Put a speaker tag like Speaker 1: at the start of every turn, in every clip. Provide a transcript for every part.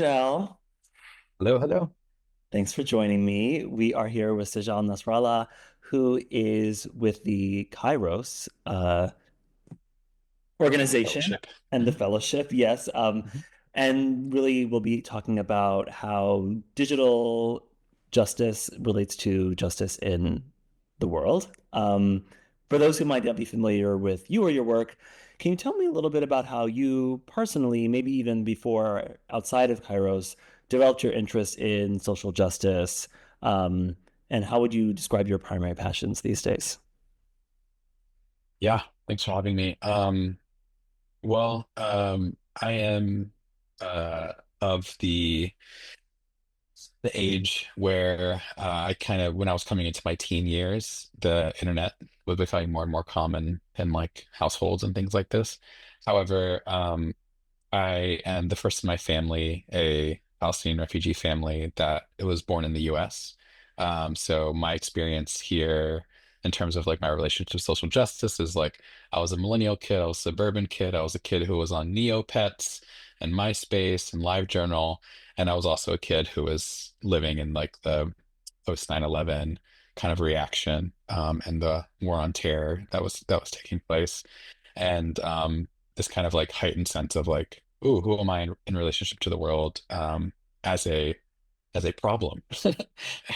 Speaker 1: Sijal.
Speaker 2: Hello, hello.
Speaker 1: Thanks for joining me. We are here with Sijal Nasralla, who is with the Kairos organization
Speaker 2: Fellowship.
Speaker 1: and the
Speaker 2: Hmm.
Speaker 1: fellowship. Yes.
Speaker 2: Hmm.
Speaker 1: And really, we'll be talking about how digital justice relates to justice in the world. For those who might not be familiar with you or your work, can you tell me a little bit about how you personally, maybe even before outside of Kairos, developed your interest in social justice? Um, and how would you describe your primary passions these days?
Speaker 2: Yeah, thanks for having me. I am of the age where I kind of when I was coming into my teen years, the internet was becoming more and more common in like households and things like this. However, I am the first in my family, a Palestinian refugee family that it was born in the US. So my experience here in terms of like my relationship to social justice is like I was a millennial kid, I was a suburban kid, I was a kid who was on Neopets and MySpace and LiveJournal, and I was also a kid who was living in like the post 9/11 kind of reaction and the war on terror that was taking place. And this kind of like heightened sense of like, ooh, who am I in relationship to the world as a problem,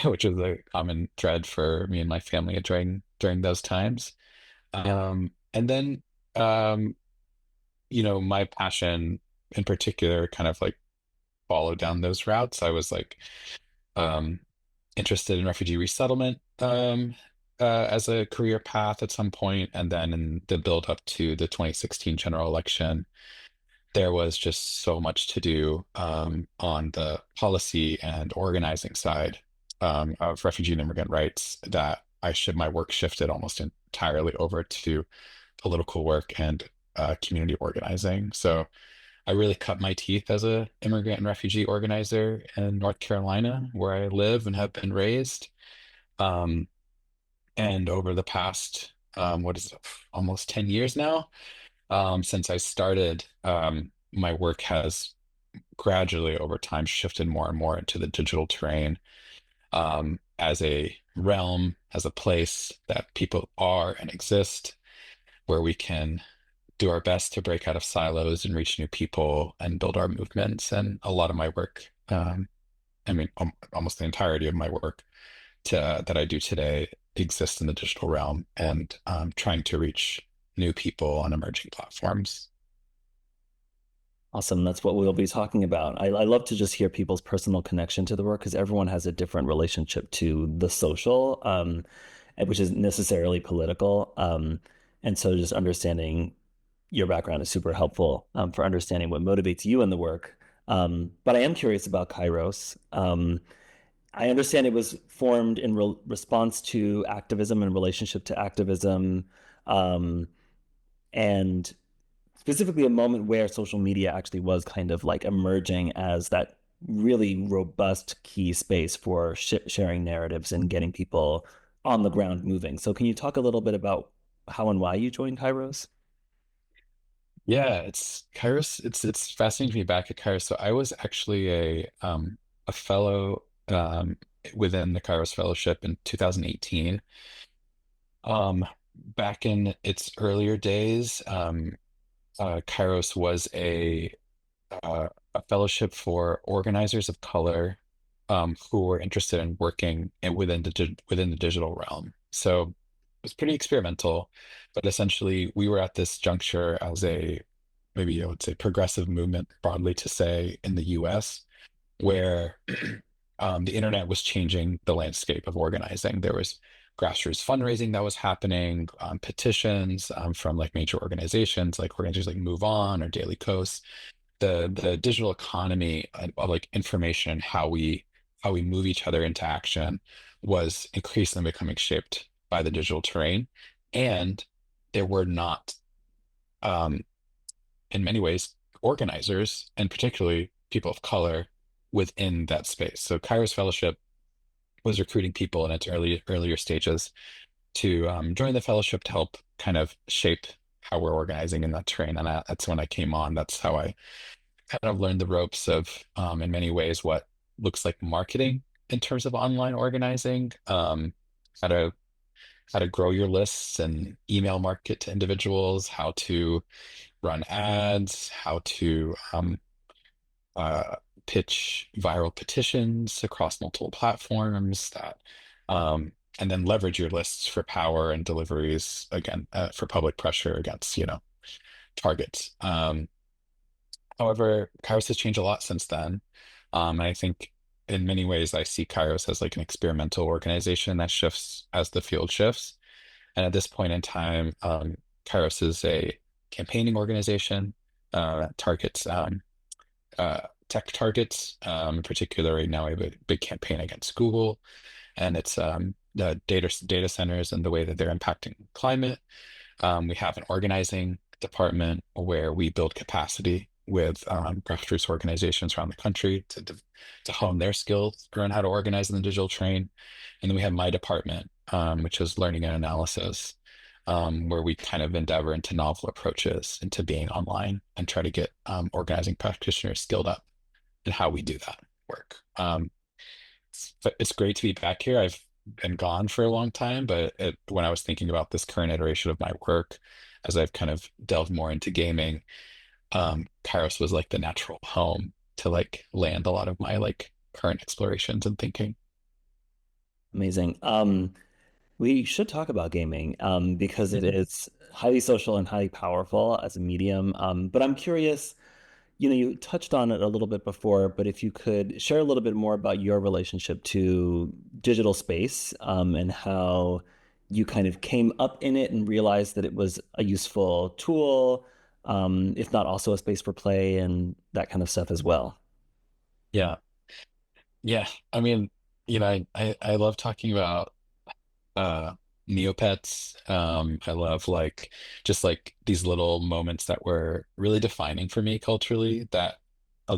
Speaker 2: which is a common thread for me and my family during those times. And then my passion in particular kind of like followed down those routes. I was like um interested in refugee resettlement as a career path at some point, and then in the build up to the 2016 general election there was just so much to do on the policy and organizing side of refugee and immigrant rights that my work shifted almost entirely over to political work and community organizing. So I really cut my teeth as a immigrant and refugee organizer in North Carolina, where I live and have been raised. Um, and over the past, what is it, almost 10 years now, since I started, my work has gradually over time shifted more and more into the digital terrain, as a realm, as a place that people are and exist, where we can do our best to break out of silos and reach new people and build our movements. And a lot of my work, almost the entirety of my work that I do today exists in the digital realm and trying to reach new people on emerging platforms.
Speaker 1: Awesome. That's what we'll be talking about. I love to just hear people's personal connection to the work because everyone has a different relationship to the social, which isn't necessarily political. And so just understanding your background is super helpful for understanding what motivates you in the work. But I am curious about Kairos. I understand it was formed in response to activism and relationship to activism, um, and specifically a moment where social media actually was kind of like emerging as that really robust key space for sharing narratives and getting people on the ground moving. So can you talk a little bit about how and why you joined Kairos?
Speaker 2: Yeah, it's Kairos. It's fascinating to be back at Kairos. So I was actually a fellow within the Kairos Fellowship in 2018. Back in its earlier days, Kairos was a fellowship for organizers of color who were interested in working within the digital realm. So it was pretty experimental, but essentially we were at this juncture as a maybe I would say progressive movement broadly to say in the US, where the internet was changing the landscape of organizing. There was grassroots fundraising that was happening, petitions from like major organizations, like organizations like Move On or Daily Kos. The digital economy of like information and how we move each other into action was increasingly becoming shaped by the digital terrain, and there were not um, in many ways organizers and particularly people of color within that space. So Kairos Fellowship was recruiting people in its earlier stages to join the fellowship to help kind of shape how we're organizing in that terrain. And that's when I came on. That's how I kind of learned the ropes of, in many ways, what looks like marketing in terms of online organizing, how to how to grow your lists and email market to individuals, how to run ads, how to uh, pitch viral petitions across multiple platforms that, and then leverage your lists for power and deliveries again, for public pressure against, targets. However, Kairos has changed a lot since then. And I think in many ways, I see Kairos as like an experimental organization that shifts as the field shifts. And at this point in time, Kairos is a campaigning organization that targets tech targets. In particular, right now, we have a big campaign against Google, and it's the data centers and the way that they're impacting climate. We have an organizing department where we build capacity with grassroots organizations around the country to hone their skills around how to organize in the digital train. And then we have my department, which is learning and analysis, where we kind of endeavor into novel approaches into being online and try to get organizing practitioners skilled up in how we do that work. It's great to be back here. I've been gone for a long time, but when I was thinking about this current iteration of my work, as I've kind of delved more into gaming, Kairos was like the natural home to like land a lot of my like current explorations and thinking.
Speaker 1: Amazing. We should talk about gaming because it
Speaker 2: Mhm.
Speaker 1: is highly social and highly powerful as a medium. But I'm curious, you touched on it a little bit before, but if you could share a little bit more about your relationship to digital space and how you kind of came up in it and realized that it was a useful tool, if not also a space for play and that kind of stuff as well.
Speaker 2: Yeah. Yeah. I mean, I love talking about uh Neopets. I love like just like these little moments that were really defining for me culturally that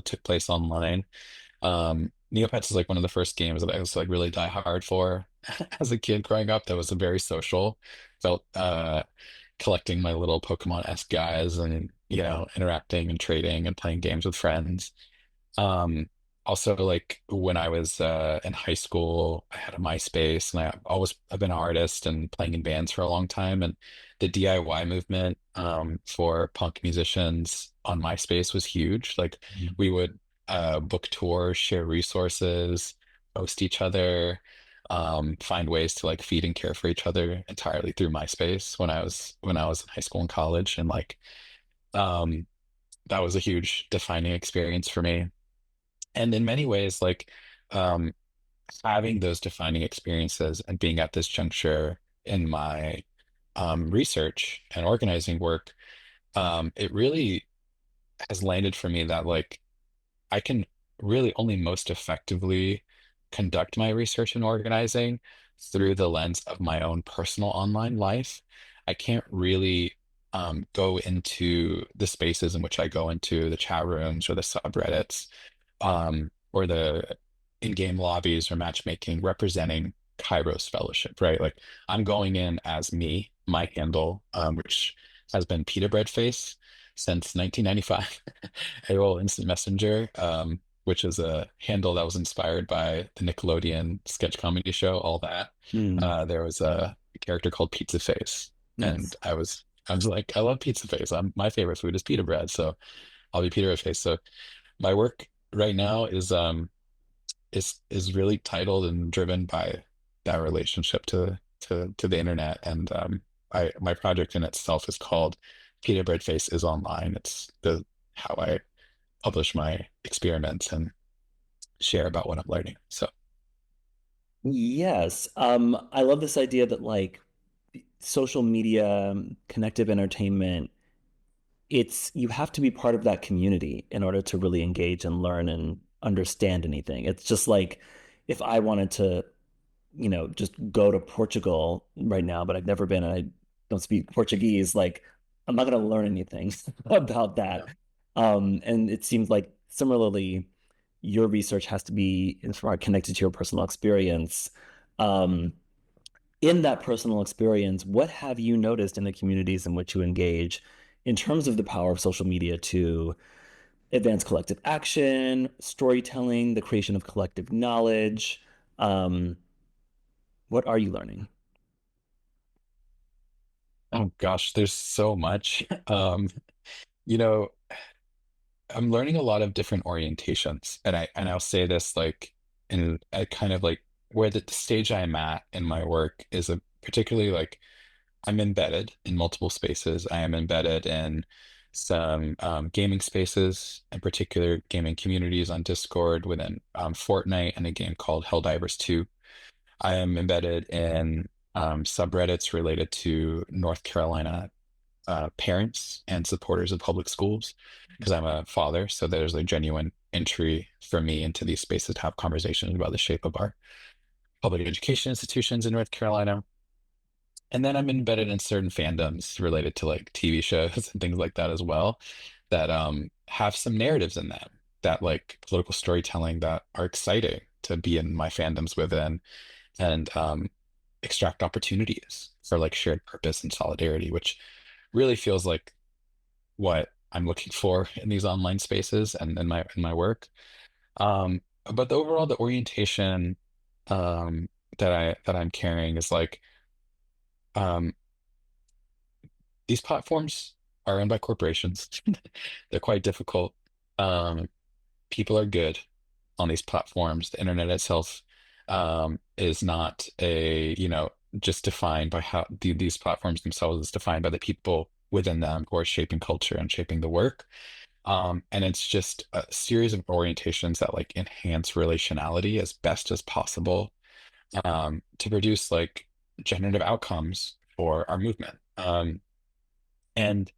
Speaker 2: took place online. Neopets is like one of the first games that I was like really die hard for as a kid growing up. That was a very social. Felt collecting my little Pokemon-esque guys and interacting and trading and playing games with friends. Also like when I was in high school, I had a MySpace and I've been an artist and playing in bands for a long time. And the DIY movement for punk musicians on MySpace was huge. Like
Speaker 1: Mhm.
Speaker 2: we would book tours, share resources, host each other, find ways to like feed and care for each other entirely through MySpace when I was in high school and college. And like um that was a huge defining experience for me. And in many ways, like um, having those defining experiences and being at this juncture in my research and organizing work, it really has landed for me that like I can really only most effectively conduct my research and organizing through the lens of my own personal online life. I can't really go into the spaces in which I go into, the chat rooms or the subreddits, or the in-game lobbies or matchmaking representing Kairos Fellowship, right? Like I'm going in as me, my handle, which has been Pita Bread Face since 1995, AOL Instant Messenger, which is a handle that was inspired by the Nickelodeon sketch comedy show, all that.
Speaker 1: Hmm.
Speaker 2: There was a character called Pizza Face, and
Speaker 1: Nice.
Speaker 2: I was like, I love pizza face. My favorite food is pita bread, so I'll be pita bread face. So my work right now is really titled and driven by that relationship to the internet. And I my project in itself is called Pita Bread Face is Online. It's the how I publish my experiments and share about what I'm learning. So
Speaker 1: Yes. I love this idea that like social media, connective entertainment, it's you have to be part of that community in order to really engage and learn and understand anything. It's just like if I wanted to, just go to Portugal right now, but I've never been and I don't speak Portuguese, like I'm not going to learn anything about that.
Speaker 2: yeah,
Speaker 1: And it seems like similarly, your research has to be connected to your personal experience. Um, in that personal experience, what have you noticed in the communities in which you engage in terms of the power of social media to advanced collective action, storytelling, the creation of collective knowledge. Um, what are you learning?
Speaker 2: Oh gosh, there's so much. You know, I'm learning a lot of different orientations, and I'll say this like in a kind of like where the stage I'm at in my work is a particularly like I'm embedded in multiple spaces. I am embedded in some gaming spaces, in particular gaming communities on Discord within Fortnite and a game called Helldivers 2. I am embedded in subreddits related to North Carolina parents and supporters of public schools because I'm a father. So there's a genuine entry for me into these spaces to have conversations about the shape of our public education institutions in North Carolina. And then I'm embedded in certain fandoms related to like TV shows and things like that as well that have some narratives in them that like political storytelling that are exciting to be in my fandoms within and extract opportunities for like shared purpose and solidarity, which really feels like what I'm looking for in these online spaces and in my work. But the overall the orientation that I'm carrying is like um, these platforms are owned by corporations. They're quite difficult. Um, People are good on these platforms. The internet itself is not a, just defined by how these platforms themselves is defined by the people within them who are shaping culture and shaping the work. And it's just a series of orientations that like enhance relationality as best as possible to produce like generative outcomes for our movement. And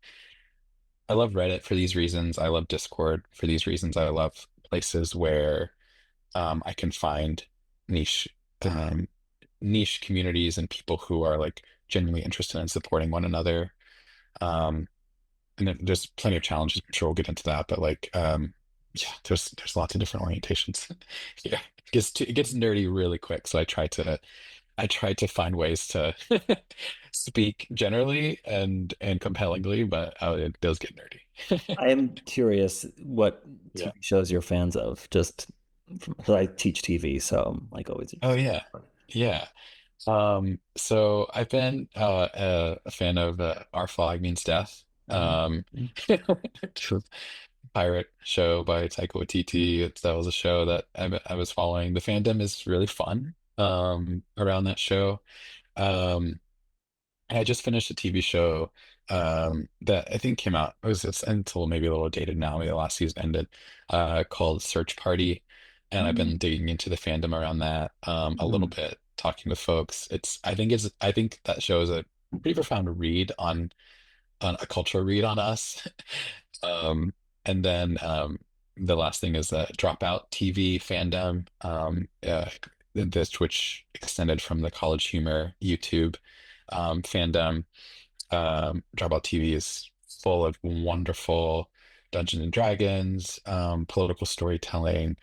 Speaker 2: I love Reddit for these reasons. I love Discord for these reasons. I love places where I can find niche um, niche communities and people who are like genuinely interested in supporting one another. Um, and then there's plenty of challenges. I'm sure we'll get into that, but like, yeah, there's lots of different orientations. Yeah, it gets nerdy really quick. So I try to find ways to speak generally and compellingly, but it does get nerdy.
Speaker 1: I am curious what
Speaker 2: Yeah.
Speaker 1: TV shows you're fans of. Just so I teach TV, so I'm like always
Speaker 2: Oh
Speaker 1: interested.
Speaker 2: yeah. Yeah. So I've been a fan of Our Flag Means Death.
Speaker 1: Mhm.
Speaker 2: Um,
Speaker 1: Sure.
Speaker 2: pirate show by Taika Waititi. That was a show that I was following. The fandom is really fun around that show. Um, and I just finished a TV show that I think came out. It's until maybe a little dated now. Maybe the last season ended. Called Search Party, and I've
Speaker 1: Mhm.
Speaker 2: been digging into the fandom around that a little
Speaker 1: Mhm.
Speaker 2: bit, talking with folks. I think that show is a pretty profound read on a cultural read on us. Um, and then the last thing is the Dropout TV fandom, this which extended from the College Humor YouTube fandom. Dropout TV is full of wonderful Dungeons and Dragons, political storytelling,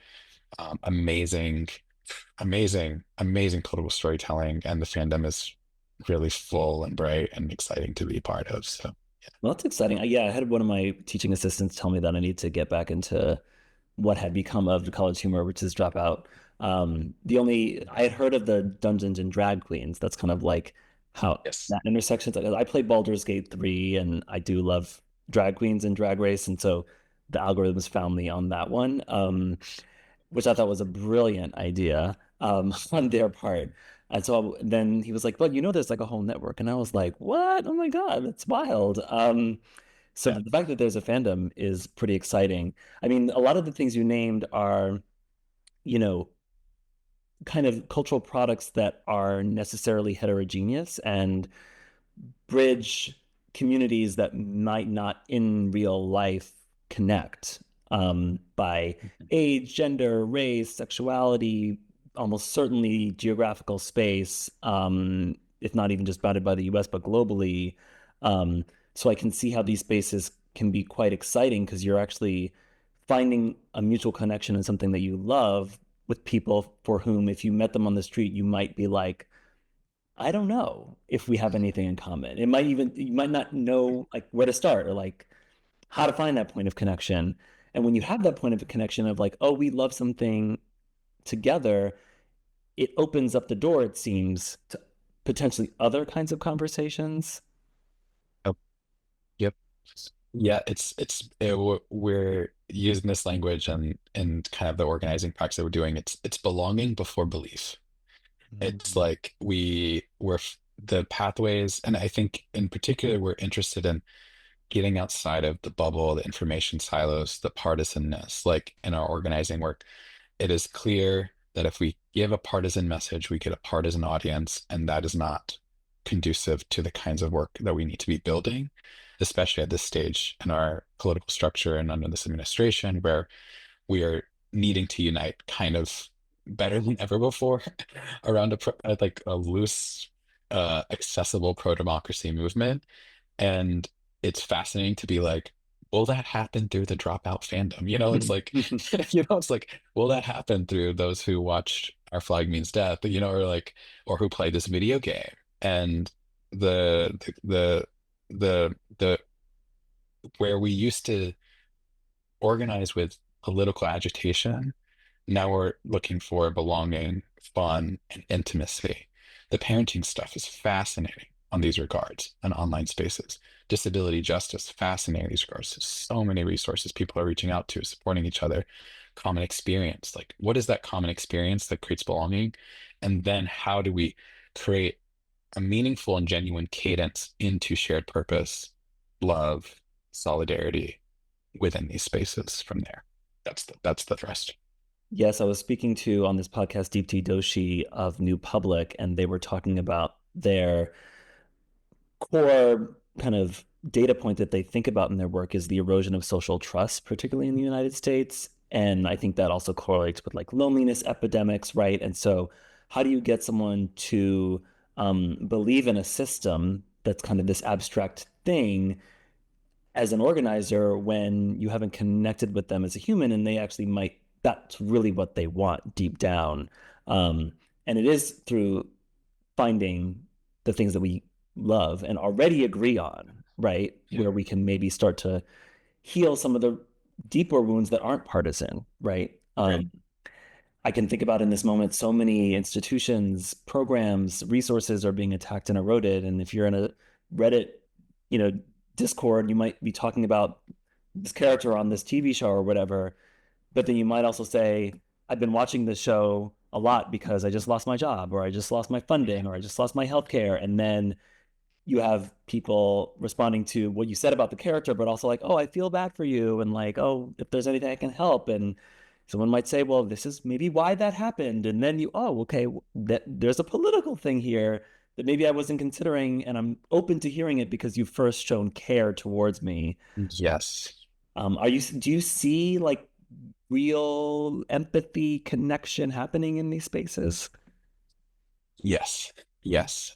Speaker 2: amazing, amazing political storytelling, and the fandom is really full and bright and exciting to be a part of. So.
Speaker 1: Well, that's exciting. Yeah, I had one of my teaching assistants tell me that I need to get back into what had become of the College Humor, which is Dropout. The only I had heard of the Dungeons and Drag Queens. That's kind of like how
Speaker 2: Yes.
Speaker 1: that intersections. I played Baldur's Gate 3, and I do love drag queens and Drag Race, and so the algorithms found me on that one, which I thought was a brilliant idea on their part. And so then he was like, "But there's like a whole network," and I was like, "What? Oh my God, that's wild!" So
Speaker 2: Yeah.
Speaker 1: the fact that there's a fandom is pretty exciting. I mean, a lot of the things you named are, you know, kind of cultural products that are necessarily heterogeneous and bridge communities that might not in real life connect by age, gender, race, sexuality, almost certainly geographical space, if not even just bounded by the US, but globally. So I can see how these spaces can be quite exciting because you're actually finding a mutual connection in something that you love with people for whom, if you met them on the street, you might be like, I don't know if we have anything in common. You might not know like where to start or like how to find that point of connection. And when you have that point of connection of like, oh, we love something together, it opens up the door, it seems, to potentially other kinds of conversations.
Speaker 2: Oh, yep. Yeah, we're using this language and kind of the organizing practice that we're doing. It's belonging before belief. It's
Speaker 1: Mm.
Speaker 2: like the pathways, and I think in particular we're interested in getting outside of the bubble, the information silos, the partisanness. Like in our organizing work, it is clear that if we give a partisan message, we get a partisan audience, and that is not conducive to the kinds of work that we need to be building, especially at this stage in our political structure and under this administration, where we are needing to unite kind of better than ever before around like a loose, accessible pro-democracy movement. And it's fascinating to be like, will that happen through the dropout fandom? It's like, it's like, will that happen through those who watched Our Flag Means Death, or like, or who play this video game? And the where we used to organize with political agitation, now we're looking for belonging, fun, and intimacy. The parenting stuff is fascinating on these regards and online spaces. Disability justice, fascinating in these regards. There's so many resources people are reaching out to, supporting each other. Common experience. Like, what is that common experience that creates belonging? And then how do we create a meaningful and genuine cadence into shared purpose, love, solidarity within these spaces from there? That's the thrust.
Speaker 1: Yes, I was speaking to on this podcast Deepti Doshi of New Public, and they were talking about their core kind of data point that they think about in their work is the erosion of social trust, particularly in the United States. And I think that also correlates with like loneliness epidemics, right? And so, how do you get someone to believe in a system that's kind of this abstract thing as an organizer when you haven't connected with them as a human and they actually might, that's really what they want deep down. Um, and it is through finding the things that we love and already agree on, right?
Speaker 2: Yeah,
Speaker 1: Where we can maybe start to heal some of the deeper wounds that aren't partisan, right?
Speaker 2: right.
Speaker 1: I can think about in this moment so many institutions, programs, resources are being attacked and eroded. And if you're in a Reddit, you know, Discord, you might be talking about this character on this TV show or whatever. But then you might also say, I've been watching this show a lot because I just lost my job or I just lost my funding or I just lost my healthcare. And then you have people responding to what you said about the character, but also like, oh, I feel bad for you. And like, oh, if there's anything I can help. And someone might say, well, this is maybe why that happened. And then you, oh, okay, that there's a political thing here that maybe I wasn't considering. And I'm open to hearing it because you've first shown care towards me.
Speaker 2: Yes.
Speaker 1: Do you see like real empathy connection happening in these spaces?
Speaker 2: Yes. Yes.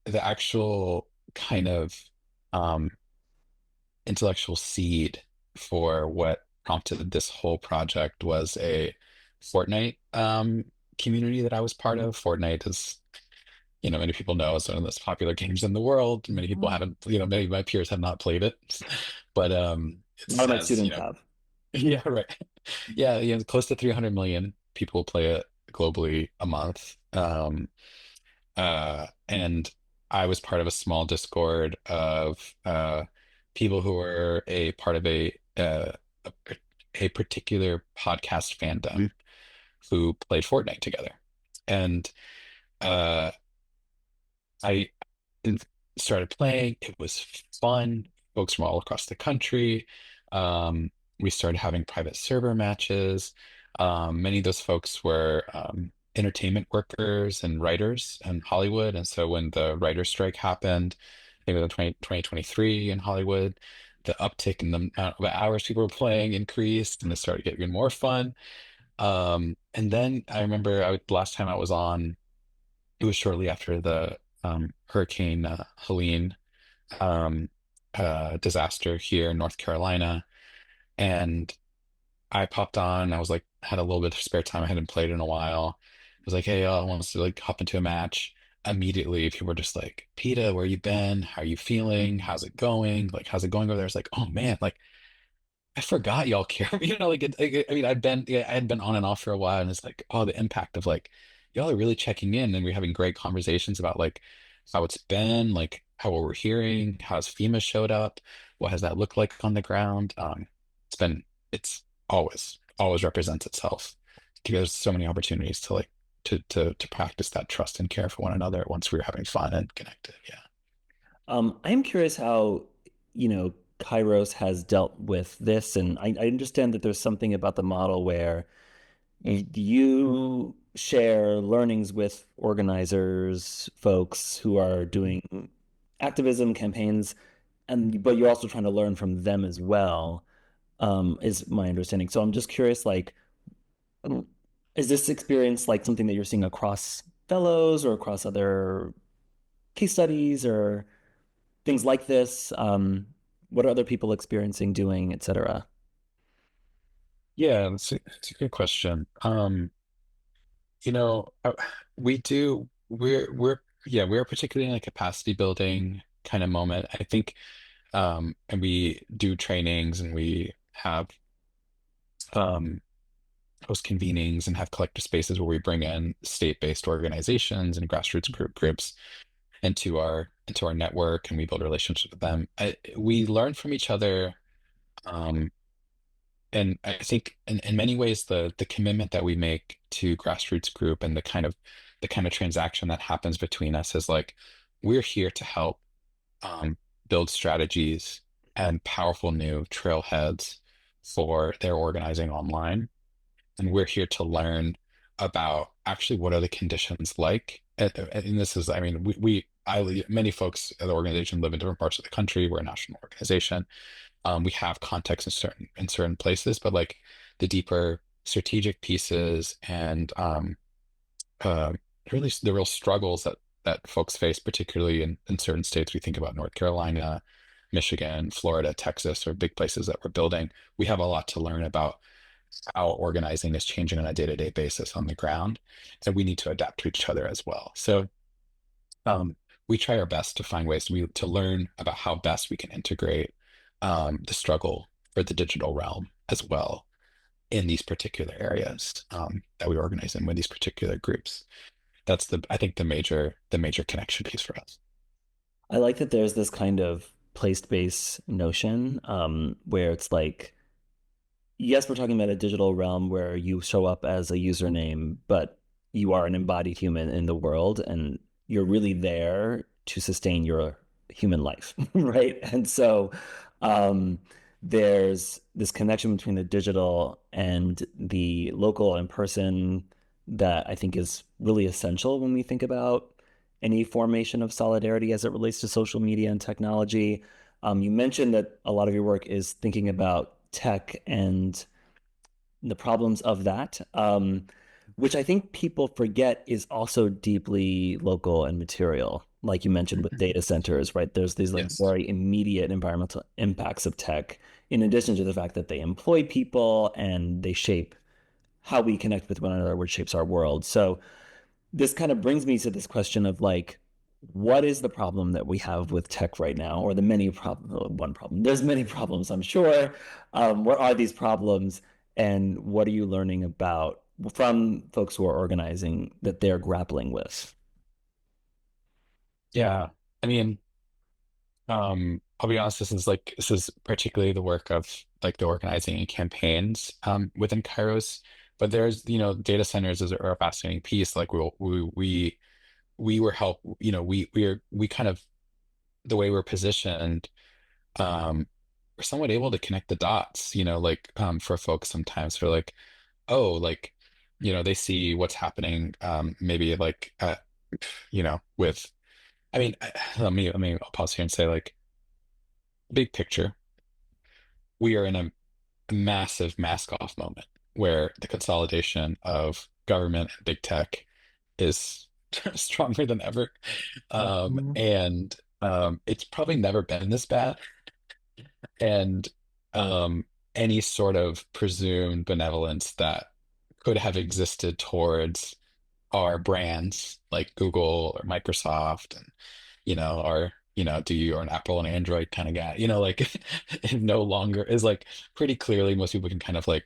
Speaker 2: The actual kind of um intellectual seed for what prompted this whole project was a Fortnite community that I was part of. Fortnite is, many people know, is one of the most popular games in the world. Many people
Speaker 1: A
Speaker 2: haven't, many of my peers have not played it, but it
Speaker 1: lot of my
Speaker 2: says,
Speaker 1: students have.
Speaker 2: yeah, right. Yeah, close to 300 million people play it globally a month. And I was part of a small Discord of people who were a part of a, a particular podcast fandom who played Fortnite together. And uh, I started playing. It was fun. Folks from all across the country. Um, we started having private server matches. Many of those folks were entertainment workers and writers in Hollywood. And so when the writer's strike happened, I think it was in 2023 in Hollywood, the uptick in the amount of hours people were playing increased and it started getting more fun. And then I remember the last time I was on, it was shortly after the Hurricane Helene um, disaster here in North Carolina. And I popped on. I was like, had a little bit of spare time. I hadn't played in a while. I was like, hey, I want to like hop into a match. Immediately, people were just like, Peta, where you been? How are you feeling? How's it going? Like, how's it going over there? It's like, oh man, like I forgot y'all care. Like, I mean, yeah, I had been on and off for a while, and it's like, oh, the impact of like, y'all are really checking in, and we're having great conversations about like how it's been, like how we're hearing, how's FEMA showed up, what has that looked like on the ground. It's been, it's always represents itself. There's so many opportunities to like to practice that trust and care for one another once we were having fun and connected. Yeah.
Speaker 1: I am curious how, Kairos has dealt with this, and I understand that there's something about the model where you share learnings with organizers, folks who are doing activism campaigns, and but you're also trying to learn from them as well, is my understanding. So I'm just curious, like, um, is this experience like something that you're seeing across fellows or across other case studies or things like this? What are other people experiencing, doing, etc.?
Speaker 2: Yeah, that's a good question. You know, we do, yeah, we're particularly in a capacity building kind of moment. I think, and we do trainings and we have, um, host convenings and have collective spaces where we bring in state-based organizations and grassroots groups into our network and we build relationships with them. We learn from each other. Um, and I think in many ways the commitment that we make to grassroots group and the kind of transaction that happens between us is like we're here to help build strategies and powerful new trailheads for their organizing online. And we're here to learn about actually what are the conditions like. And this is, I mean, many folks at the organization live in different parts of the country. We're a national organization. We have context in certain places, but like the deeper strategic pieces and uh, really the real struggles that folks face, particularly in certain states. We think about North Carolina, Michigan, Florida, Texas, or big places that we're building. We have a lot to learn about how organizing is changing on a day-to-day basis on the ground, and we need to adapt to each other as well. So um, we try our best to find ways to learn about how best we can integrate the struggle for the digital realm as well in these particular areas that we organize in with these particular groups. That's I think the major connection piece for us.
Speaker 1: I like that there's this kind of place-based notion, where it's like, yes, we're talking about a digital realm where you show up as a username, but you are an embodied human in the world and you're really there to sustain your human life, right? And so um, there's this connection between the digital and the local and person that I think is really essential when we think about any formation of solidarity as it relates to social media and technology. You mentioned that a lot of your work is thinking about tech and the problems of that, which I think people forget is also deeply local and material. Like you mentioned with data centers, right? There's these like
Speaker 2: Yes.
Speaker 1: very immediate environmental impacts of tech, in addition to the fact that they employ people and they shape how we connect with one another, which shapes our world. So this kind of brings me to this question of like, what is the problem that we have with tech right now, or the many problem, one problem? There's many problems, I'm sure. What are these problems, and what are you learning about from folks who are organizing that they're grappling with?
Speaker 2: Yeah. I mean, I'll be honest, this is particularly the work of like the organizing and campaigns within Kairos. But there's, data centers are a fascinating piece. Like we were we kind of the way we're positioned, we're somewhat able to connect the dots, like for folks sometimes for like, oh, like, they see what's happening, maybe like with I mean, I'll pause here and say like big picture, we are in a massive mask off moment where the consolidation of government and big tech is stronger than ever.
Speaker 1: Mhm.
Speaker 2: And it's probably never been this bad. And um, any sort of presumed benevolence that could have existed towards our brands like Google or Microsoft and, our do you, or an Apple and Android kind of guy, like it no longer is like pretty clearly most people can kind of like,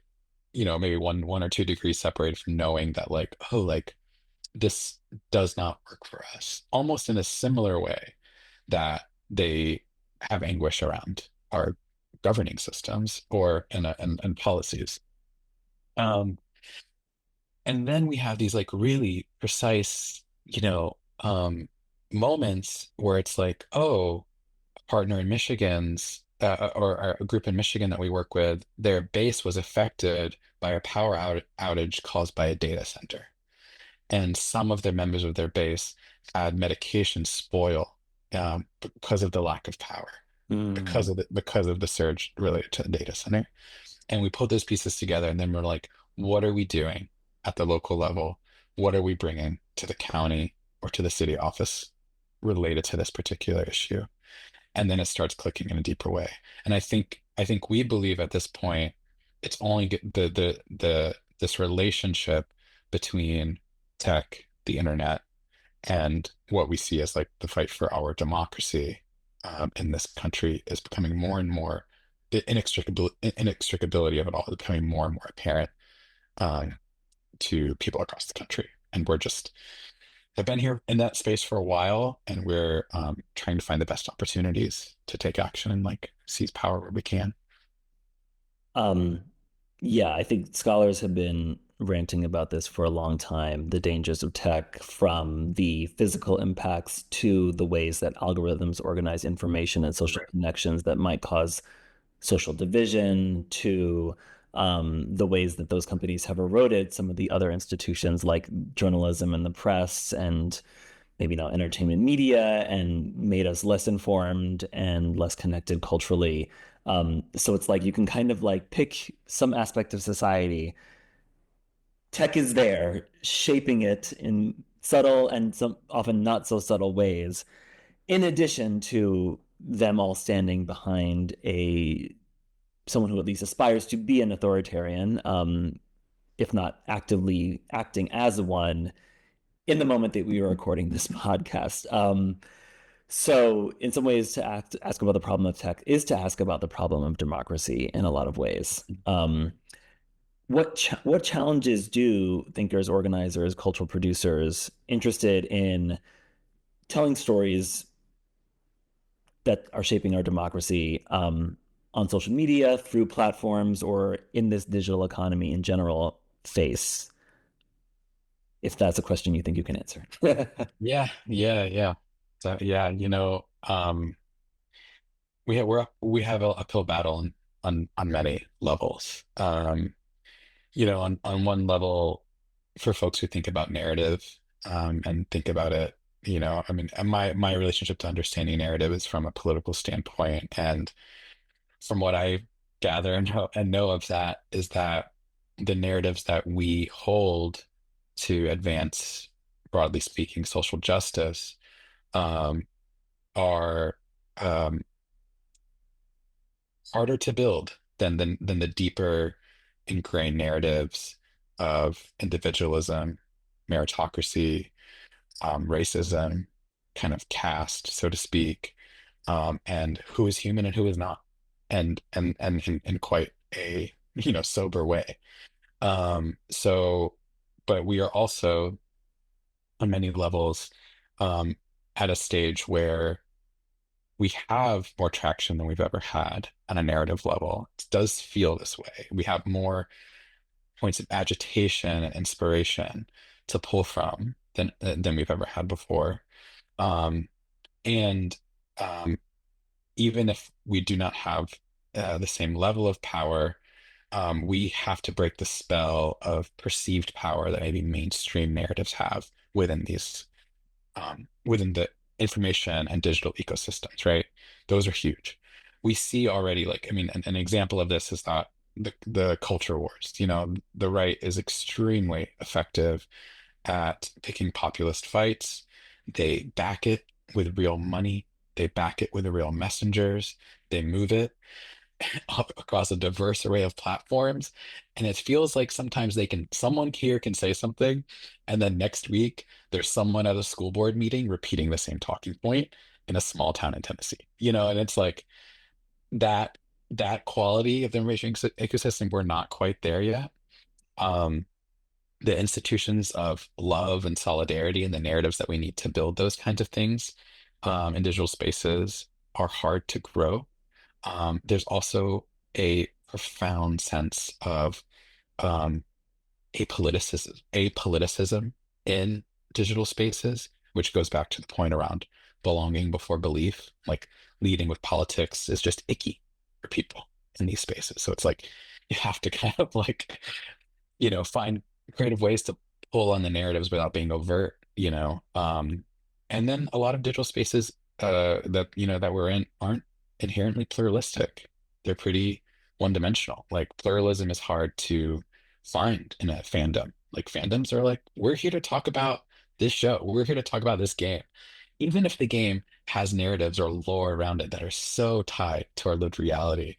Speaker 2: maybe one or two degrees separated from knowing that like, oh, like this does not work for us, almost in a similar way that they have anguish around our governing systems or and policies. Um, and then we have these like really precise, moments where it's like, oh, a partner in Michigan's or a group in Michigan that we work with, their base was affected by a power outage caused by a data center. And some of the members of their base had medication spoil because of the lack of power,
Speaker 1: Mm.
Speaker 2: because of the surge related to the data center. And we put those pieces together, and then we're like, what are we doing at the local level? What are we bringing to the county or to the city office related to this particular issue? And then it starts clicking in a deeper way. And I think we believe at this point it's only the this relationship between tech, the internet, and what we see as like the fight for our democracy in this country is becoming more and more the inextricability of it all is becoming more and more apparent um, to people across the country. And we're just have been here in that space for a while, and we're trying to find the best opportunities to take action and like seize power where we can.
Speaker 1: Um, yeah, I think scholars have been ranting about this for a long time, the dangers of tech, from the physical impacts to the ways that algorithms organize information and social
Speaker 2: Right.
Speaker 1: connections that might cause social division, to the ways that those companies have eroded some of the other institutions like journalism and the press and maybe now entertainment media, and made us less informed and less connected culturally. So it's like you can kind of like pick some aspect of society. Tech is there, shaping it in subtle and some often not so subtle ways, in addition to them all standing behind a someone who at least aspires to be an authoritarian, if not actively acting as one in the moment that we were recording this podcast. So, in some ways, ask about the problem of tech is to ask about the problem of democracy in a lot of ways. What challenges do thinkers, organizers, cultural producers interested in telling stories that are shaping our democracy on social media, through platforms, or in this digital economy in general face? If that's a question you think you can answer.
Speaker 2: Yeah, yeah, yeah. So yeah, we have an uphill battle on many levels. On one level, for folks who think about narrative and think about it, I mean, my relationship to understanding narrative is from a political standpoint, and from what I gather and know of that is that the narratives that we hold to advance, broadly speaking, social justice um, are um, harder to build than the deeper ingrained narratives of individualism, meritocracy, racism, kind of caste, so to speak, and who is human and who is not, and in quite a sober way. So, but we are also on many levels um, at a stage where we have more traction than we've ever had on a narrative level. It does feel this way. We have more points of agitation and inspiration to pull from than we've ever had before. Um, and um, even if we do not have the same level of power, we have to break the spell of perceived power that maybe mainstream narratives have within the information and digital ecosystems, right? Those are huge. We see already, like, I mean, an example of this is that the culture wars, the right is extremely effective at picking populist fights. They back it with real money. They back it with the real messengers. They move it up across a diverse array of platforms. And it feels like sometimes someone here can say something, and then next week there's someone at a school board meeting repeating the same talking point. in a small town in Tennessee, and it's like that that quality of the information ecosystem, we're not quite there yet. Um, the institutions of love and solidarity and the narratives that we need to build those kinds of things in digital spaces are hard to grow. There's also a profound sense of um, apoliticism in digital spaces, which goes back to the point around belonging before belief. Like leading with politics is just icky for people in these spaces. So it's like you have to kind of like, find creative ways to pull on the narratives without being overt, and then a lot of digital spaces that that we're in aren't inherently pluralistic. They're pretty one-dimensional. Like pluralism is hard to find in a fandom. Like fandoms are like, we're here to talk about this show. We're here to talk about this game. Even if the game has narratives or lore around it that are so tied to our lived reality,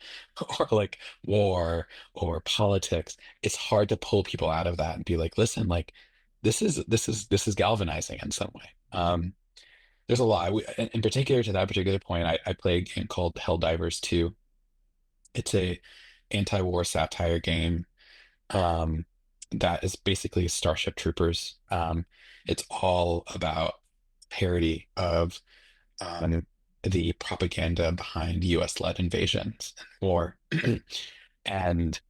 Speaker 2: or like war or politics, it's hard to pull people out of that and be like, listen, like this is galvanizing in some way. There's a lot. In particular to that particular point, I play a game called Helldivers 2. It's a anti-war satire game um, that is basically Starship Troopers. It's all about parody of the propaganda behind US-led invasions and war. And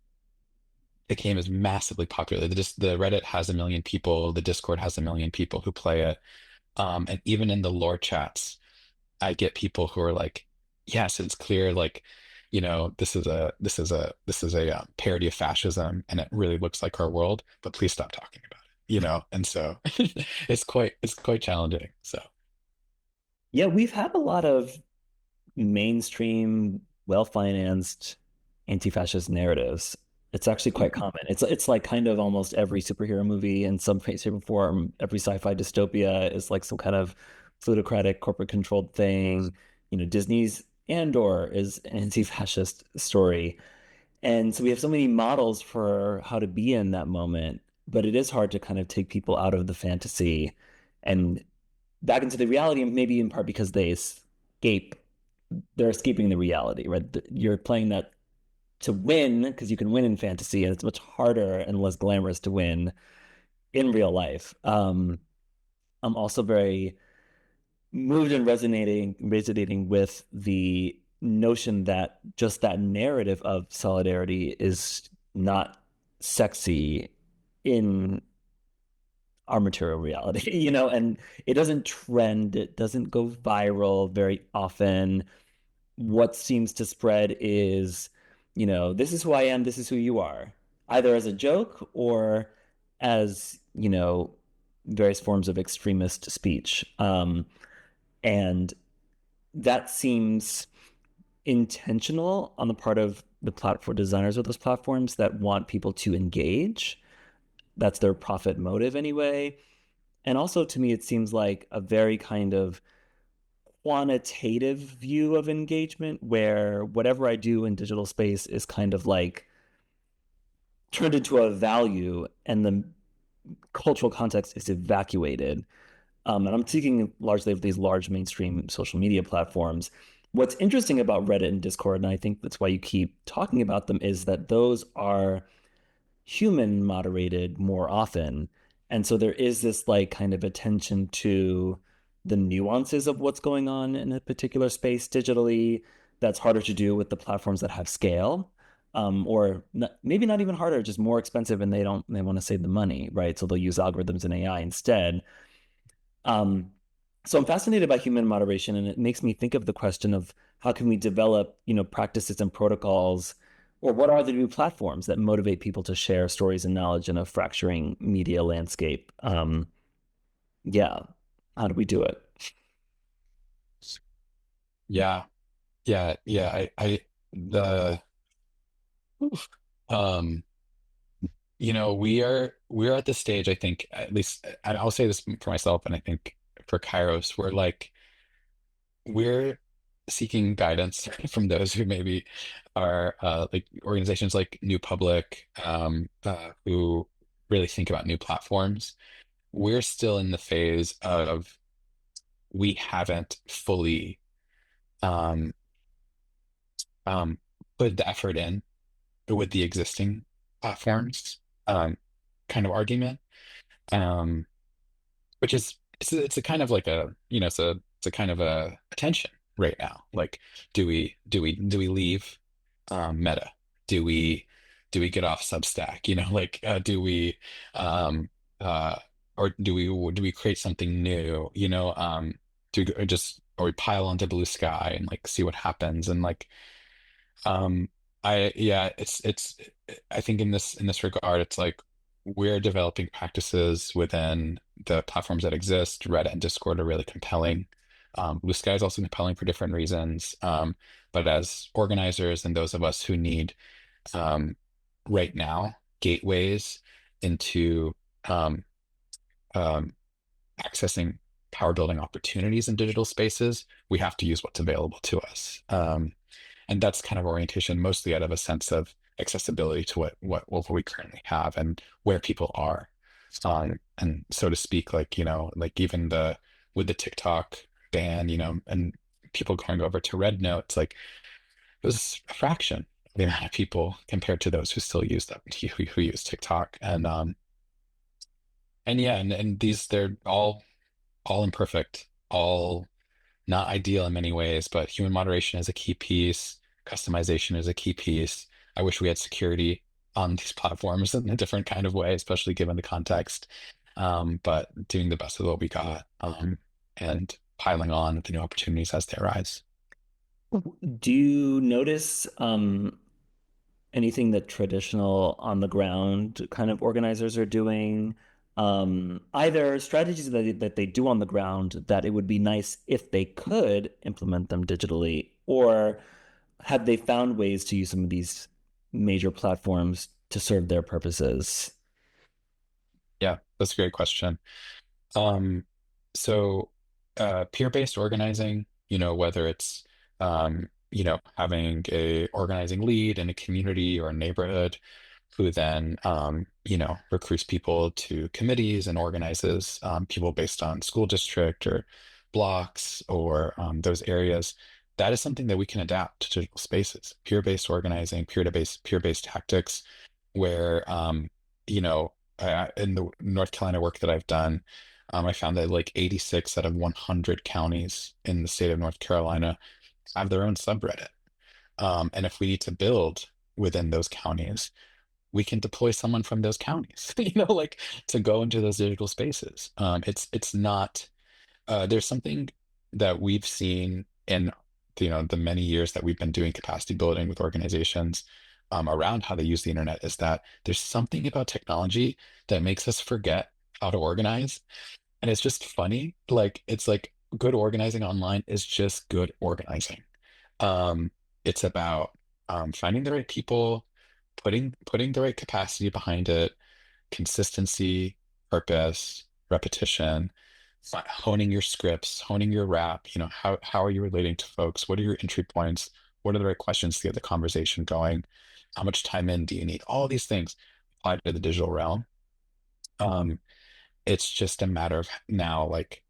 Speaker 2: the game is massively popular. The Reddit has 1 million people, the Discord has 1 million people who play it. And even in the lore chats, I get people who are like, yes, it's clear, like, this is a parody of fascism, and it really looks like our world, but please stop talking about it, And so it's quite challenging. So
Speaker 1: Yeah, we've had a lot of mainstream, well-financed anti-fascist narratives. It's actually quite common. It's like kind of almost every superhero movie in some shape or form, every sci-fi dystopia is like some kind of plutocratic, corporate-controlled thing. Disney's Andor is an anti-fascist story. And so we have so many models for how to be in that moment, but it is hard to kind of take people out of the fantasy and back into the reality, and maybe in part because they're escaping the reality, right? You're playing that to win because you can win in fantasy, and it's much harder and less glamorous to win in real life. I'm also very moved and resonating with the notion that just that narrative of solidarity is not sexy in our material reality, and it doesn't trend, it doesn't go viral very often. What seems to spread is, this is who I am, this is who you are, either as a joke or as, various forms of extremist speech. And that seems intentional on the part of the platform designers of those platforms that want people to engage. That's their profit motive anyway. And also to me, it seems like a very kind of quantitative view of engagement where whatever I do in digital space is kind of like turned into a value and the cultural context is evacuated. And I'm speaking largely of these large mainstream social media platforms. What's interesting about Reddit and Discord, and I think that's why you keep talking about them, is that those are human moderated more often. And so there is this like kind of attention to the nuances of what's going on in a particular space digitally that's harder to do with the platforms that have scale. Or maybe not even harder, just more expensive, and they want to save the money, right? So they'll use algorithms and AI instead. Um, so I'm fascinated by human moderation, and it makes me think of the question of how can we develop, practices and protocols, or what are the new platforms that motivate people to share stories and knowledge in a fracturing media landscape? Yeah, how do we do it?
Speaker 2: yeah, yeah. The oof. um we're at this stage, I think, at least, and I'll say this for myself, and I think for Kairos, we're seeking guidance from those who maybe are like organizations like New Public, who really think about new platforms. We're still in the phase of we haven't fully um, um, put the effort in with the existing platforms um, kind of argument, um, which is it's a kind of like a it's a kind of a tension right now. Like, do we leave Meta? Do we get off Substack? Like do we um, uh, or do we create something new? Or we pile onto Blue Sky and like see what happens and like um, yeah, I think in this regard, it's like we're developing practices within the platforms that exist. Reddit and Discord are really compelling. Blue Sky is also compelling for different reasons. But as organizers and those of us who need um, right now gateways into um, um, accessing power building opportunities in digital spaces, we have to use what's available to us. And that's kind of orientation, mostly out of a sense of accessibility to what we currently have and where people are. And so to speak, like, like even with the TikTok ban, and people going over to Red Notes, like it was a fraction of the amount of people compared to those who still use that, who use TikTok. And yeah, and these, they're all imperfect, all not ideal in many ways, but human moderation is a key piece. Customization is a key piece. I wish we had security on these platforms in a different kind of way, especially given the context. But doing the best with what we got, and piling on the new opportunities as they arise.
Speaker 1: Do you notice anything that traditional on the ground kind of organizers are doing? Either strategies that they do on the ground that it would be nice if they could implement them digitally, or have they found ways to use some of these major platforms to serve their purposes?
Speaker 2: Yeah, that's a great question. Um, so peer-based organizing, whether it's having a organizing lead in a community or a neighborhood who then recruits people to committees and organizes people based on school district or blocks or those areas. That is something that we can adapt to digital spaces. Peer-based organizing, peer-based tactics, where in the North Carolina work that I've done, I found that like 86 out of 100 counties in the state of North Carolina have their own subreddit. And if we need to build within those counties, we can deploy someone from those counties, like to go into those digital spaces. It's not, there's something that we've seen in the many years that we've been doing capacity building with organizations around how they use the internet, is that there's something about technology that makes us forget how to organize. And it's just funny. Like, it's like good organizing online is just good organizing. Um, it's about finding the right people, putting the right capacity behind it, consistency, purpose, repetition, honing your scripts, honing your rap. How are you relating to folks? What are your entry points? What are the right questions to get the conversation going? How much time in do you need? All these things apply to the digital realm. Um, it's just a matter of now, like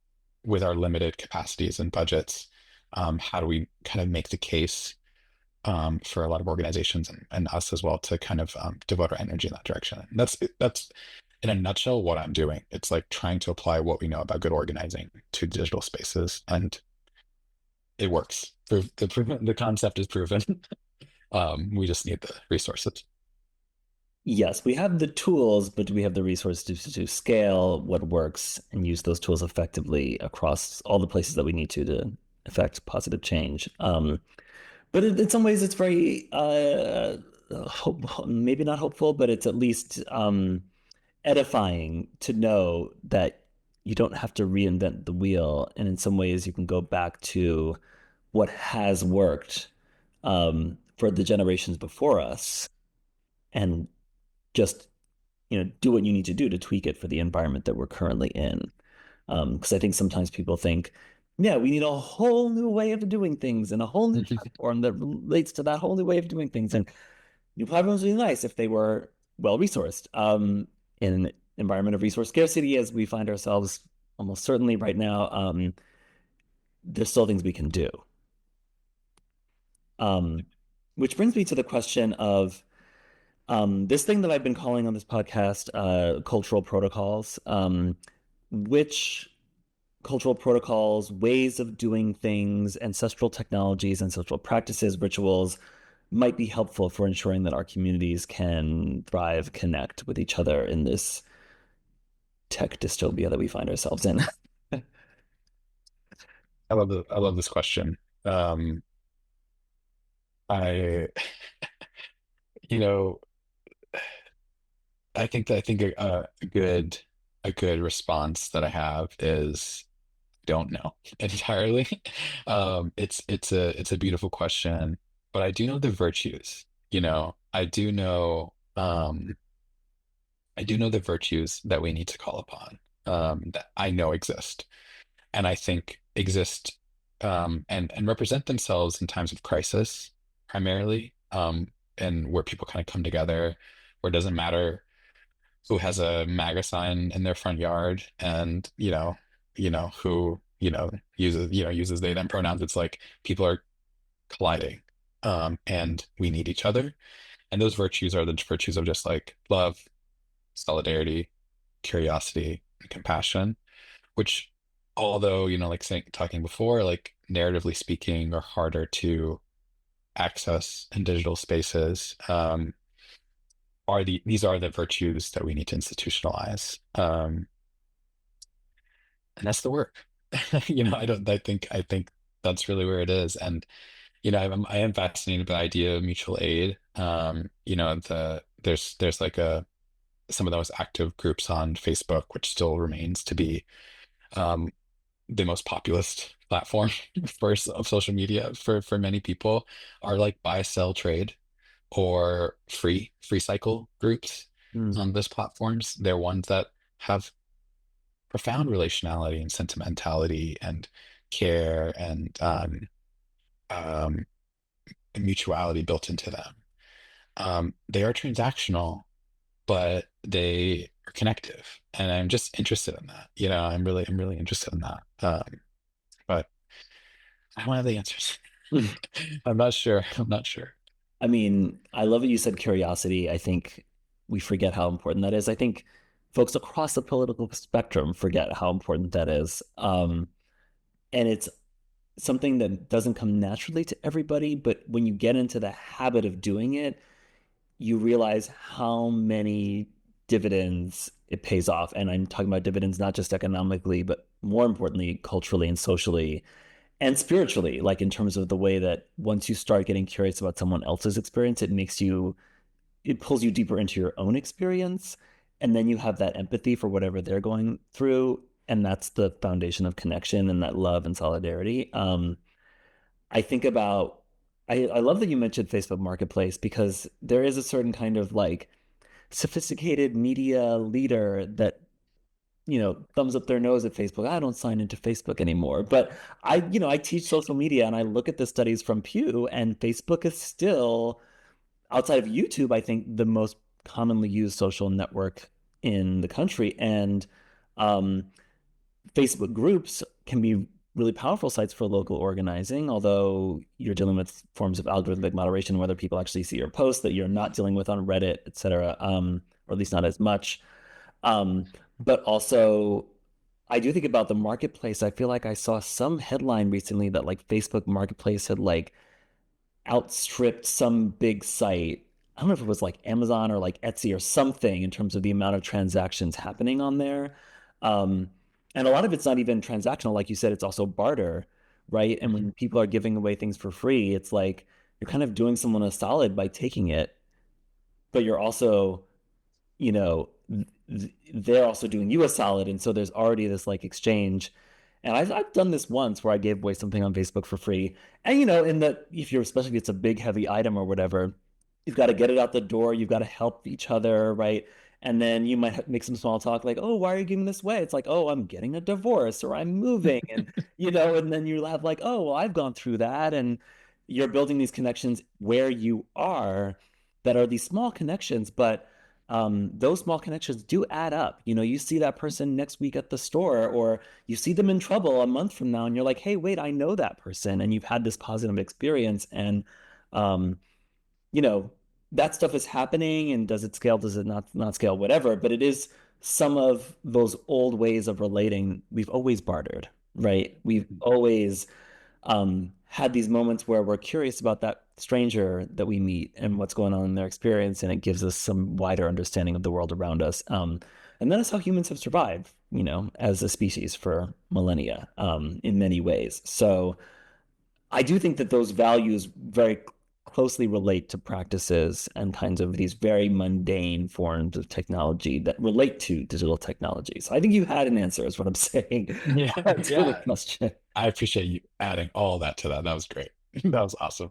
Speaker 2: with our limited capacities and budgets, how do we kind of make the case for a lot of organizations and us as well to kind of devote our energy in that direction. And that's in a nutshell what I'm doing. It's like trying to apply what we know about good organizing to digital spaces, and it works. The concept is proven. We just need the resources.
Speaker 1: Yes, we have the tools, but do we have the resources to scale what works and use those tools effectively across all the places that we need to affect positive change? But in some ways, it's very maybe not hopeful, but it's at least edifying to know that you don't have to reinvent the wheel, and in some ways, you can go back to what has worked for the generations before us, and just do what you need to do to tweak it for the environment that we're currently in. Because I think sometimes people think, yeah, we need a whole new way of doing things and a whole new platform that relates to that whole new way of doing things. And new platforms would be nice if they were well resourced. In an environment of resource scarcity, as we find ourselves almost certainly right now, there's still things we can do. Um, which brings me to the question of this thing that I've been calling on this podcast, cultural protocols. Which cultural protocols, ways of doing things, ancestral technologies, ancestral practices, rituals might be helpful for ensuring that our communities can thrive, connect with each other in this tech dystopia that we find ourselves in.
Speaker 2: I love this question. Um, I, you know, I think a good response that I have is don't know entirely. It's a beautiful question, but I do know the virtues. I do know the virtues that we need to call upon, that I know exist, and I think exist, and represent themselves in times of crisis, primarily, and where people kind of come together, where it doesn't matter who has a MAGA sign in their front yard, and who uses they them pronouns. It's like people are colliding, and we need each other, and those virtues are the virtues of just like love, solidarity, curiosity, and compassion, which, although, like saying talking before, like narratively speaking, are harder to access in digital spaces, these are the virtues that we need to institutionalize. And that's the work. I think that's really where it is. And I am fascinated by the idea of mutual aid. There's like some of those active groups on Facebook, which still remains to be um, the most populist platform of social media for many people, are like buy, sell, trade, or free cycle groups
Speaker 1: Mm.
Speaker 2: on these platforms. They're ones that have profound relationality and sentimentality and care and um, mutuality built into them. They are transactional, but they are connective, and I'm just interested in that. I'm really interested in that. But I don't have the answers. I'm not sure. I'm not sure.
Speaker 1: I mean, I love that you said curiosity. I think we forget how important that is. I think folks across the political spectrum forget how important that is. And it's something that doesn't come naturally to everybody, but when you get into the habit of doing it, you realize how many dividends it pays off. And I'm talking about dividends not just economically, but more importantly, culturally and socially and spiritually, like in terms of the way that once you start getting curious about someone else's experience, it pulls you deeper into your own experience. And then you have that empathy for whatever they're going through. And that's the foundation of connection and that love and solidarity. I think about, I love that you mentioned Facebook Marketplace because there is a certain kind of like sophisticated media leader that thumbs up their nose at Facebook. I don't sign into Facebook anymore. But I teach social media and I look at the studies from Pew, and Facebook is still, outside of YouTube, I think the most commonly used social network in the country. And um, Facebook groups can be really powerful sites for local organizing, although you're dealing with forms of algorithmic moderation, whether people actually see your posts that you're not dealing with on Reddit, et cetera, or at least not as much. But also, I do think about the marketplace. I feel like I saw some headline recently that like Facebook Marketplace had like outstripped some big site. I don't know if it was like Amazon or like Etsy or something in terms of the amount of transactions happening on there. Um, and a lot of it's not even transactional. Like you said, it's also barter, right? And
Speaker 2: Mhm.
Speaker 1: when people are giving away things for free, it's like you're kind of doing someone a solid by taking it, but you're also they're also doing you a solid. And so there's already this like exchange. And I've done this once where I gave away something on Facebook for free. And, in the, if you're, especially if it's a big, heavy item or whatever, you've got to get it out the door. You've got to help each other, right? And then you might make some small talk like, oh, why are you giving this away? It's like, oh, I'm getting a divorce or I'm moving. And then you have like, oh, well, I've gone through that. And you're building these connections where you are that are these small connections, but those small connections do add up. You see that person next week at the store, or you see them in trouble a month from now, and you're like, hey, wait, I know that person, and you've had this positive experience, and um, you know, that stuff is happening. And does it scale? Does it not scale? Whatever. But it is some of those old ways of relating. We've always bartered, right? We've always had these moments where we're curious about that stranger that we meet and what's going on in their experience, and it gives us some wider understanding of the world around us. And that is how humans have survived, as a species for millennia, in many ways. So I do think that those values very closely relate to practices and kinds of these very mundane forms of technology that relate to digital technology. So I think you had an answer, is what I'm saying,
Speaker 2: Yeah,
Speaker 1: to the
Speaker 2: yeah.
Speaker 1: question.
Speaker 2: I appreciate you adding all that to that. That was great. That was awesome.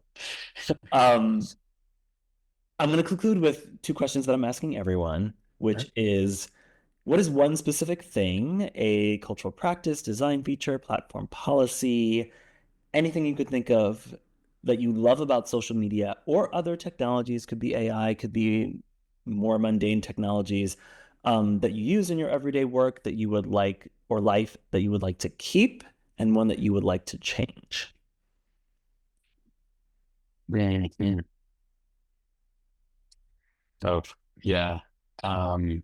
Speaker 1: Um, I'm going to conclude with two questions that I'm asking everyone,
Speaker 2: Right.
Speaker 1: which is, what is one specific thing, a cultural practice, design feature, platform policy, anything you could think of that you love about social media or other technologies, could be AI, could be more mundane technologies, that you use in your everyday work that you would like, or life that you would like to keep, and one that you would like to change?
Speaker 2: Mhm. Oh, yeah. Um,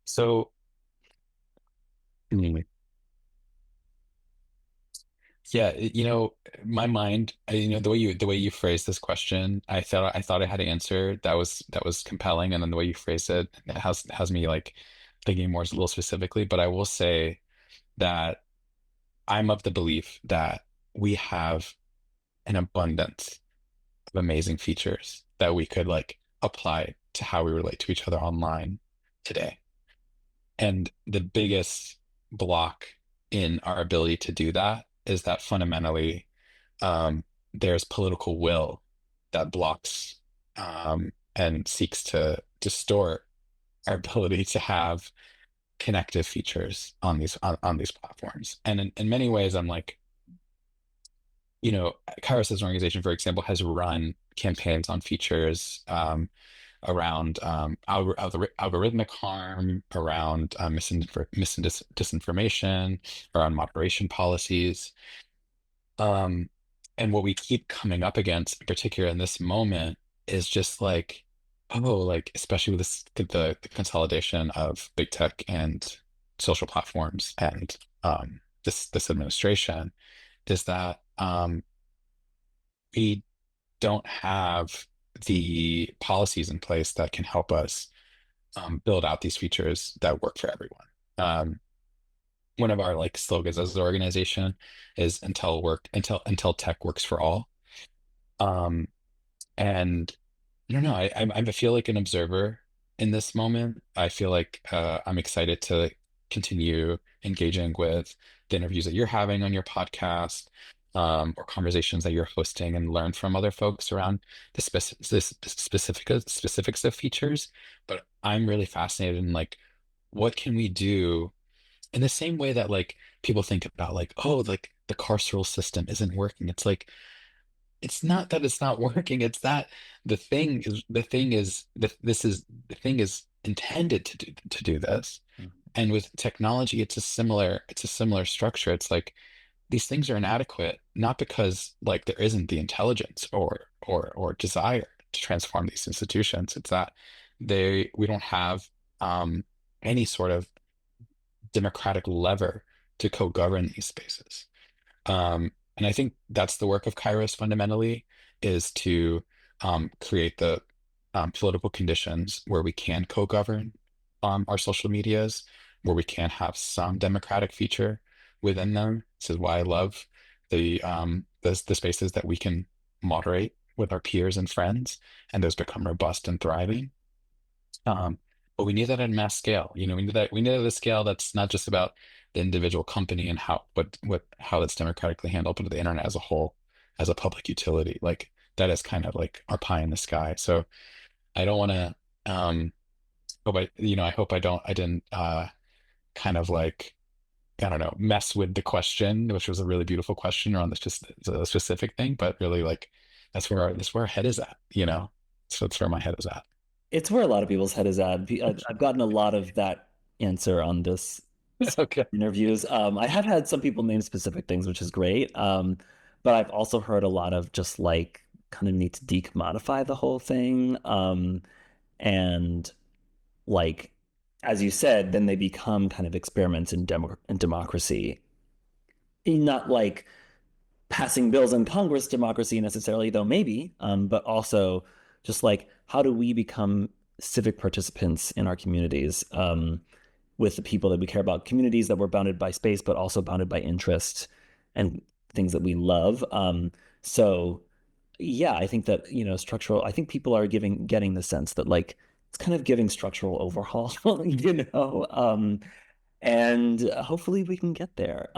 Speaker 2: so hmm, yeah, my mind, the way you phrased this question, I thought I had an answer that was compelling, and then the way you phrased it has me like thinking more a little specifically. But I will say that I'm of the belief that we have an abundance of amazing features that we could like apply to how we relate to each other online today. And the biggest block in our ability to do that is that fundamentally, there's political will that blocks, and seeks to distort our ability to have connective features on these platforms. And in many ways, I'm like, Kairos as an organization, for example, has run campaigns on features, around algorithmic harm, around disinformation, around moderation policies. Um, and what we keep coming up against, in particular in this moment, is just like, oh, like especially with the consolidation of big tech and social platforms and, this administration, is that, we don't have the policies in place that can help us, build out these features that work for everyone. Um, One of our like slogans as an organization is until tech works for all. Um, and I don't know. I feel like an observer in this moment. I feel like, I'm excited to continue engaging with the interviews that you're having on your podcast, or conversations that you're hosting, and learn from other folks around specifics of features. But I'm really fascinated in like, what can we do in the same way that like people think about like, oh, like the carceral system isn't working. It's like, it's not that it's not working, it's that the thing is intended to do this. And with technology, it's a similar structure. It's like these things are inadequate, not because like there isn't the intelligence or desire to transform these institutions. It's that we don't have, any sort of democratic lever to co-govern these spaces. And I think that's the work of Kairos fundamentally, is to, create the, political conditions where we can co-govern, our social medias, where we can have some democratic feature within them. This is why I love the spaces that we can moderate with our peers and friends, and those become robust and thriving. Um, but we need that at mass scale. We need that at a scale that's not just about the individual company and how that's democratically handled, but the internet as a whole, as a public utility. Like that is kind of like our pie in the sky. So I don't want to, I hope I didn't, kind of like, I don't know, mess with the question, which was a really beautiful question around this just a specific thing, but really like that's where our head is at. So that's where my head is at.
Speaker 1: It's where a lot of people's head is at. I've gotten a lot of that answer on this
Speaker 2: Okay.
Speaker 1: interviews. I have had some people name specific things, which is great. But I've also heard a lot of just like kind of need to decommodify the whole thing. And like, as you said, then they become kind of experiments in democracy. Not like passing bills in Congress democracy necessarily, though maybe, but also just like how do we become civic participants in our communities with the people that we care about, communities that were bounded by space, but also bounded by interest and things that we love. So yeah, I think that, structural, I think people are getting the sense that like it's kind of giving structural overhaul, and hopefully we can get there.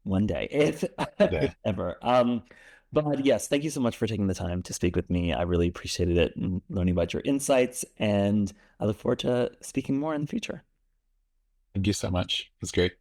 Speaker 1: One day, if
Speaker 2: Yeah.
Speaker 1: ever. But yes, thank you so much for taking the time to speak with me. I really appreciated it and learning about your insights, and I look forward to speaking more in the future.
Speaker 2: Thank you so much. It was great.